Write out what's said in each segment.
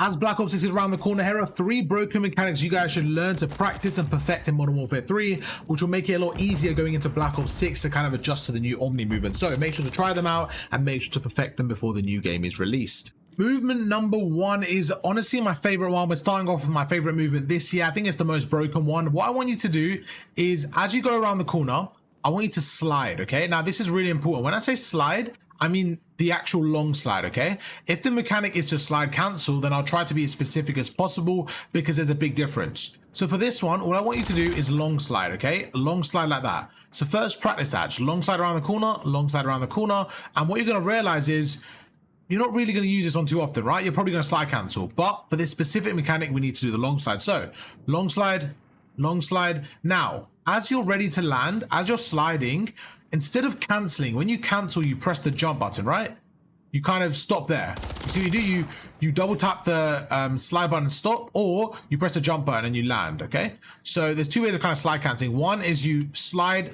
As Black Ops 6 is around the corner, here are 3 broken mechanics you guys should learn to practice and perfect in Modern Warfare 3, which will make it a lot easier going into Black Ops 6 to kind of adjust to the new Omni movement. So make sure to try them out and make sure to perfect them before the new game is released. Movement number 1 is honestly my favorite one. We're starting off with my favorite movement this year. I think it's the most broken one. What I want you to do is, as you go around the corner, I want you to slide, okay? Now, this is really important. When I say slide, I mean the actual long slide, okay? If the mechanic is to slide cancel, then I'll try to be as specific as possible because there's a big difference. So for this one, all I want you to do is long slide, okay? Long slide like that. So first practice that. Just long slide around the corner, long slide around the corner. And what you're gonna realize is you're not really gonna use this one too often, right? You're probably gonna slide cancel, but for this specific mechanic, we need to do the long slide. So long slide, long slide. Now, as you're ready to land, as you're sliding, instead of canceling, when you cancel, you press the jump button, right? You kind of stop there. You see what you do? You double tap the slide button and stop, or you press the jump button and you land, okay? So there's 2 ways of kind of slide canceling. One is you slide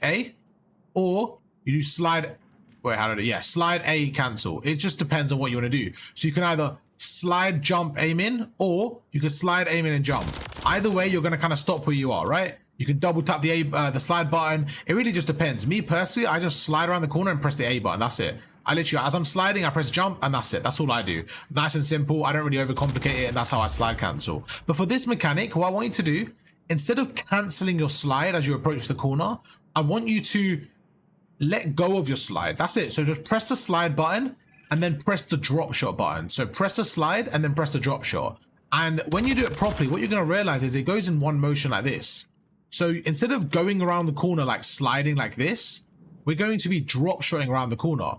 A, or you do slide, slide A, cancel. It just depends on what you want to do. So you can either slide, jump, aim in, or you can slide, aim in, and jump. Either way, you're going to kind of stop where you are, right? You can double tap the slide button. It really just depends. Me personally, I just slide around the corner and press the A button. That's it. I literally, as I'm sliding, I press jump and that's it. That's all I do. Nice and simple. I don't really overcomplicate it, and that's how I slide cancel. But for this mechanic, what I want you to do, instead of canceling your slide as you approach the corner, I want you to let go of your slide. That's it. So just press the slide button and then press the drop shot button. So press the slide and then press the drop shot. And when you do it properly, what you're going to realize is it goes in one motion like this. So instead of going around the corner like sliding like this, we're going to be drop shotting around the corner.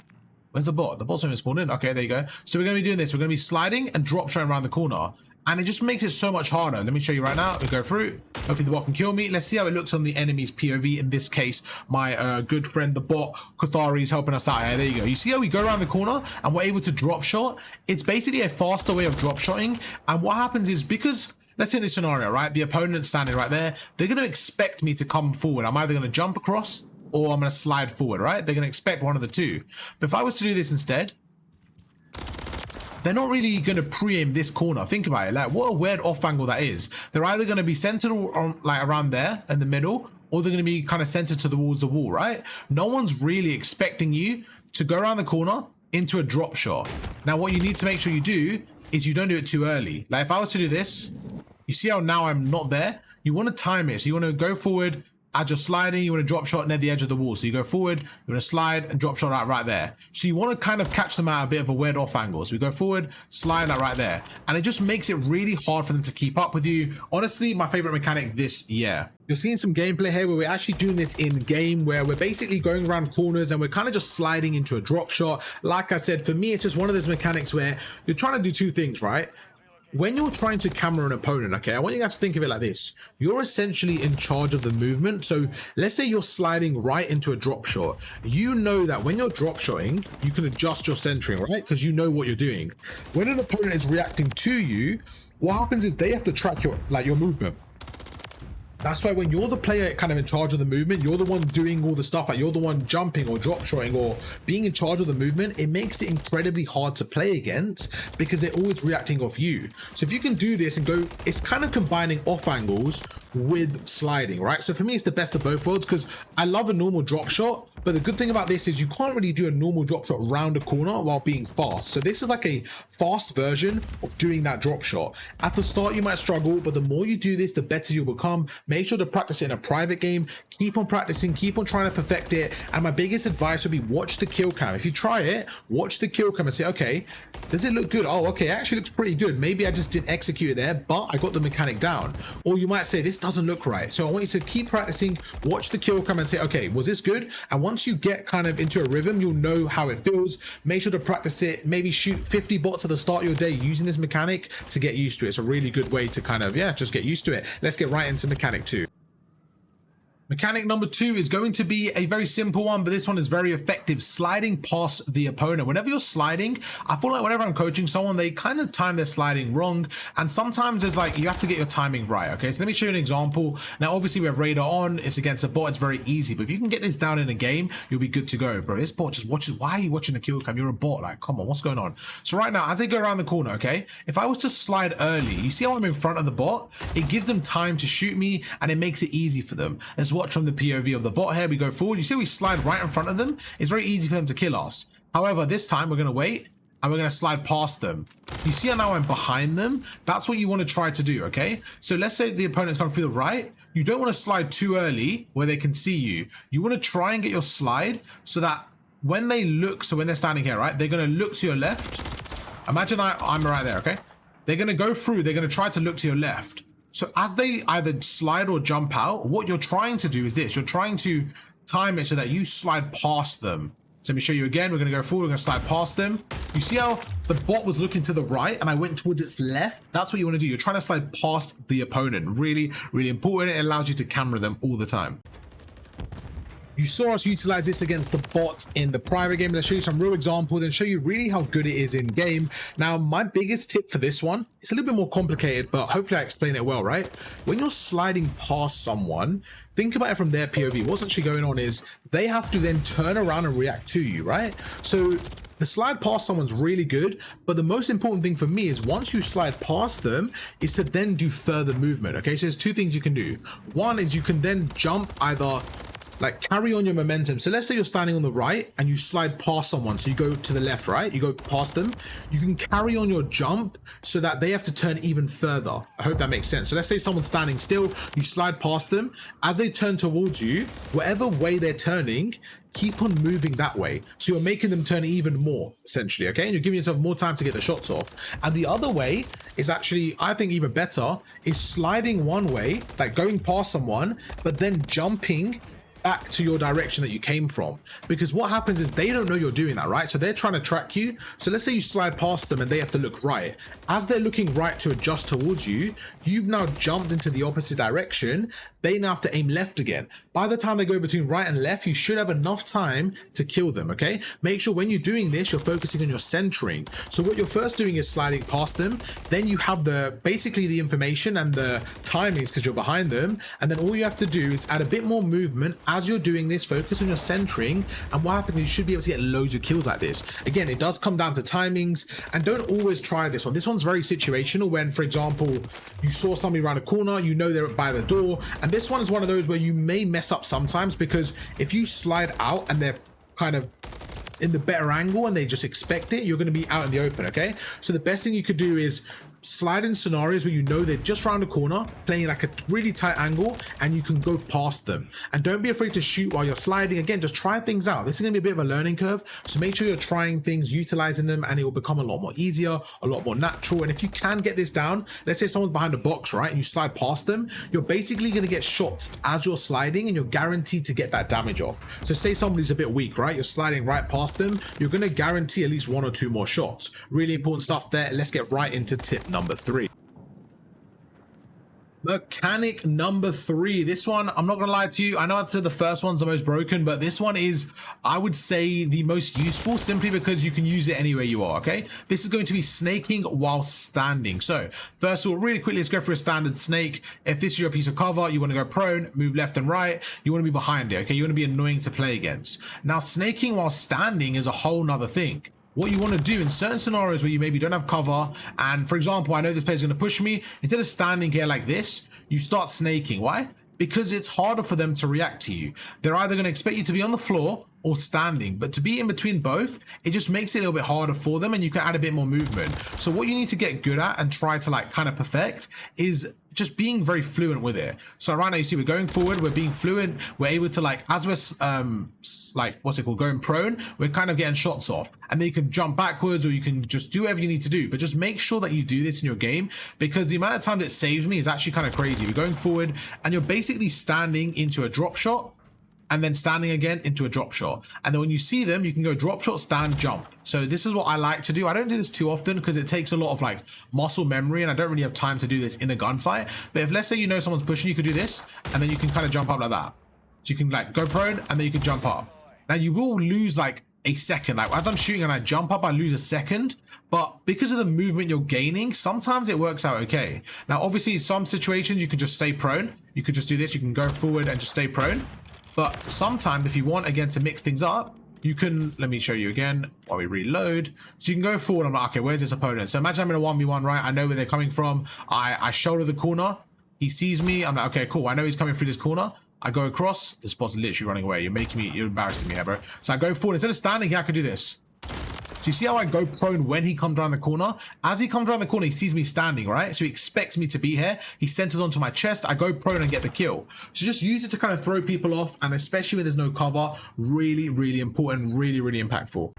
Where's the bot? The bot's not even spawned in. Okay, there you go. So we're going to be doing this. We're going to be sliding and drop shotting around the corner. And it just makes it so much harder. Let me show you right now. We go through. Hopefully the bot can kill me. Let's see how it looks on the enemy's POV. In this case, my good friend, the bot, Kothari, is helping us out. Yeah, there you go. You see how we go around the corner and we're able to drop shot? It's basically a faster way of drop shotting. And what happens is, because let's say in this scenario, right? The opponent's standing right there. They're going to expect me to come forward. I'm either going to jump across or I'm going to slide forward, right? They're going to expect one of the two. But if I was to do this instead, they're not really going to pre-aim this corner. Think about it. Like, what a weird off angle that is. They're either going to be centered on, like, around there in the middle, or they're going to be kind of centered towards the wall, right? No one's really expecting you to go around the corner into a drop shot. Now, what you need to make sure you do is you don't do it too early. Like, if I was to do this, you see how now I'm not there? You want to time it. So you want to go forward. As you're sliding, you want to drop shot near the edge of the wall. So you go forward, you want to slide and drop shot right there. So you want to kind of catch them at a bit of a weird off angle. So we go forward, slide right there. And it just makes it really hard for them to keep up with you. Honestly, my favorite mechanic this year. You're seeing some gameplay here where we're actually doing this in game, where we're basically going around corners and we're kind of just sliding into a drop shot. Like I said, for me, it's just one of those mechanics where you're trying to do 2 things, right? When you're trying to camera an opponent, okay, I want you guys to think of it like this. You're essentially in charge of the movement. So let's say you're sliding right into a drop shot. You know that when you're drop shotting, you can adjust your centering, right? Because you know what you're doing. When an opponent is reacting to you, what happens is they have to track your movement. That's why when you're the player kind of in charge of the movement, you're the one doing all the stuff, like you're the one jumping or drop shotting or being in charge of the movement, it makes it incredibly hard to play against because they're always reacting off you. So if you can do this and go, it's kind of combining off angles with sliding, right? So for me, it's the best of both worlds because I love a normal drop shot, but the good thing about this is you can't really do a normal drop shot around a corner while being fast. So this is like a fast version of doing that drop shot. At the start, you might struggle, but the more you do this, the better you'll become. Make sure to practice it in a private game. Keep on practicing, keep on trying to perfect it. And my biggest advice would be watch the kill cam. If you try it, watch the kill cam and say, okay, does it look good? Oh, okay, it actually looks pretty good. Maybe I just didn't execute it there, but I got the mechanic down. Or you might say, this doesn't look right. So I want you to keep practicing, watch the kill cam and say, okay, was this good? And once you get kind of into a rhythm, you'll know how it feels. Make sure to practice it. Maybe shoot 50 bots at the start of your day using this mechanic to get used to it. It's a really good way to kind of, just get used to it. Let's get right into mechanic 2. Mechanic number 2 is going to be a very simple one, but this one is very effective. Sliding past the opponent. Whenever you're sliding, I feel like whenever I'm coaching someone, they kind of time their sliding wrong. And sometimes it's like, you have to get your timing right. Okay, so let me show you an example. Now, obviously we have radar on. It's against a bot. It's very easy. But if you can get this down in a game, you'll be good to go, bro. This bot just watches. Why are you watching the kill cam? You're a bot. Like, come on, what's going on? So right now, as they go around the corner, okay, if I was to slide early, you see how I'm in front of the bot? It gives them time to shoot me and it makes it easy for them. Let's watch from the POV of the bot here. We go forward. You see we slide right in front of them. It's very easy for them to kill us. However, this time we're going to wait and we're going to slide past them. You see how now I'm behind them? That's what you want to try to do, okay? So let's say the opponent's coming through the right. You don't want to slide too early where they can see you. You want to try and get your slide so that when they look, so when they're standing here, right, they're going to look to your left. Imagine I'm right there, okay? They're going to go through. They're going to try to look to your left. So as they either slide or jump out, what you're trying to do is this. You're trying to time it so that you slide past them. So let me show you again. We're going to go forward. We're going to slide past them. You see how the bot was looking to the right and I went towards its left? That's what you want to do. You're trying to slide past the opponent. Really, really important. It allows you to camera them all the time. You saw us utilize this against the bot in the private game. Let's show you some real examples and show you really how good it is in game. Now, my biggest tip for this one, it's a little bit more complicated, but hopefully I explain it well, right? When you're sliding past someone, think about it from their POV. What's actually going on is they have to then turn around and react to you, right? So the slide past someone's really good, but the most important thing for me is once you slide past them is to then do further movement, okay? So there's two things you can do. One is you can then jump either like carry on your momentum. So let's say you're standing on the right and you slide past someone. So you go to the left, right? You go past them. You can carry on your jump so that they have to turn even further. I hope that makes sense. So let's say someone's standing still, you slide past them. As they turn towards you, whatever way they're turning, keep on moving that way. So you're making them turn even more, essentially, okay? And you're giving yourself more time to get the shots off. And the other way is actually, I think even better, is sliding one way, like going past someone, but then jumping back to your direction that you came from. Because what happens is they don't know you're doing that, right? So they're trying to track you. So let's say you slide past them and they have to look right. As they're looking right to adjust towards you, you've now jumped into the opposite direction. They now have to aim left again. By the time they go between right and left, you should have enough time to kill them, okay? Make sure when you're doing this, you're focusing on your centering. So what you're first doing is sliding past them. Then you have basically the information and the timings because you're behind them. And then all you have to do is add a bit more movement. As you're doing this, focus on your centering. And what happens is you should be able to get loads of kills like this. Again, it does come down to timings. And don't always try this one. This one's very situational when, for example, you saw somebody around a corner, you know they're by the door. And this one is one of those where you may mess up sometimes because if you slide out and they're kind of in the better angle and they just expect it, you're going to be out in the open, okay? So the best thing you could do is slide in scenarios where you know they're just around the corner, playing like a really tight angle, and you can go past them. And don't be afraid to shoot while you're sliding. Again, just try things out. This is going to be a bit of a learning curve, so make sure you're trying things, utilizing them, and it will become a lot more easier, a lot more natural. And if you can get this down, let's say someone's behind a box, right, and you slide past them, you're basically going to get shots as you're sliding, and you're guaranteed to get that damage off. So say somebody's a bit weak, right, you're sliding right past them, you're going to guarantee at least 1 or 2 more shots. Really important stuff there. Let's get right into tip number 3. Mechanic number 3. This one, I'm not gonna lie to you, I know the first one's the most broken, but this one is, I would say, the most useful simply because you can use it anywhere you are, okay? This is going to be snaking while standing. So first of all, really quickly, let's go for a standard snake. If this is your piece of cover, you want to go prone, move left and right, you want to be behind it, okay? You want to be annoying to play against. Now, snaking while standing is a whole nother thing. What you want to do in certain scenarios where you maybe don't have cover, and for example, I know this player's going to push me, instead of standing here like this, you start snaking. Why? Because it's harder for them to react to you. They're either going to expect you to be on the floor or standing, but to be in between both, it just makes it a little bit harder for them, and you can add a bit more movement. So what you need to get good at and try to like kind of perfect is just being very fluent with it. So right now you see we're going forward, we're being fluent, we're able to like, as we're like, what's it called, going prone, we're kind of getting shots off, and then you can jump backwards or you can just do whatever you need to do, but just make sure that you do this in your game, because the amount of time that it saves me is actually kind of crazy. We're going forward and you're basically standing into a drop shot and then standing again into a drop shot, and then when you see them, you can go drop shot, stand, jump. So this is what I like to do. I don't do this too often because it takes a lot of like muscle memory, and I don't really have time to do this in a gunfight. But if, let's say, you know someone's pushing, you could do this, and then you can kind of jump up like that. So you can like go prone and then you can jump up. Now you will lose like a second. Like as I'm shooting and I jump up, I lose a second, but because of the movement you're gaining, sometimes it works out okay. Now obviously in some situations you can just stay prone. You could just do this. You can go forward and just stay prone. But sometimes if you want again to mix things up, you can, let me show you again while we reload. So you can go forward. I'm like, okay, where's this opponent? So imagine I'm in a 1v1, right? I know where they're coming from. I shoulder the corner. He sees me. I'm like, okay, cool. I know he's coming through this corner. I go across. The spot's literally running away. You're embarrassing me here, bro. So I go forward. Instead of standing here, I could do this. So you see how I go prone when he comes around the corner? As he comes around the corner, he sees me standing, right? So he expects me to be here. He centers onto my chest. I go prone and get the kill. So just use it to kind of throw people off. And especially when there's no cover, really, really important, really, really impactful.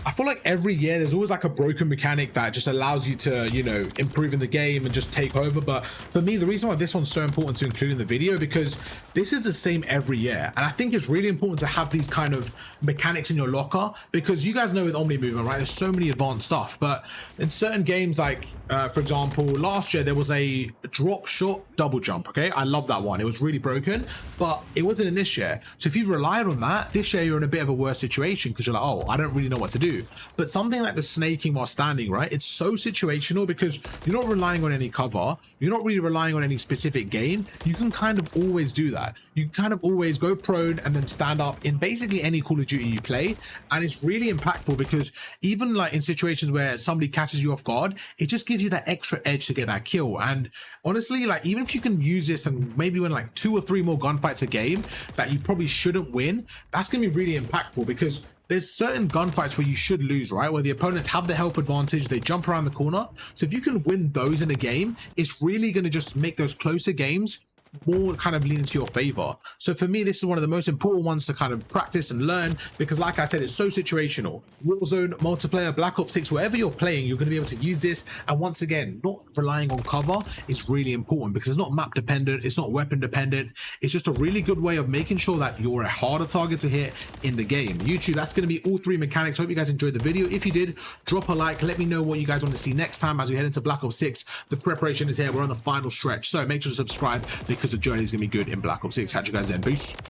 I feel like every year there's always like a broken mechanic that just allows you to, you know, improve in the game and just take over. But for me, the reason why this one's so important to include in the video, because this is the same every year. And I think it's really important to have these kind of mechanics in your locker, because you guys know with Omni movement, right? There's so many advanced stuff, but in certain games, like for example, last year there was a drop shot double jump. Okay. I love that one. It was really broken, but it wasn't in this year. So if you've relied on that, this year you're in a bit of a worse situation because you're like, oh, I don't really know what to do. But something like the snaking while standing, right? It's so situational because you're not relying on any cover. You're not really relying on any specific game. You can kind of always do that. You can kind of always go prone and then stand up in basically any Call of Duty you play. And it's really impactful because even like in situations where somebody catches you off guard, it just gives you that extra edge to get that kill. And honestly, like even if you can use this and maybe win like 2 or 3 more gunfights a game that you probably shouldn't win, that's going to be really impactful because there's certain gunfights where you should lose, right? Where the opponents have the health advantage, they jump around the corner. So if you can win those in a game, it's really going to just make those closer games more kind of lean into your favor. So for me, this is one of the most important ones to kind of practice and learn because like I said, it's so situational. Warzone, multiplayer, Black Ops 6, wherever you're playing, you're going to be able to use this. And once again, not relying on cover is really important because it's not map dependent, it's not weapon dependent. It's just a really good way of making sure that you're a harder target to hit in the game. YouTube, that's going to be all 3 mechanics. Hope you guys enjoyed the video. If you did, drop a like. Let me know what you guys want to see next time as we head into Black Ops 6. The preparation is here. We're on the final stretch. So make sure to subscribe because the journey is going to be good in Black Ops 6. Catch you guys then. Peace.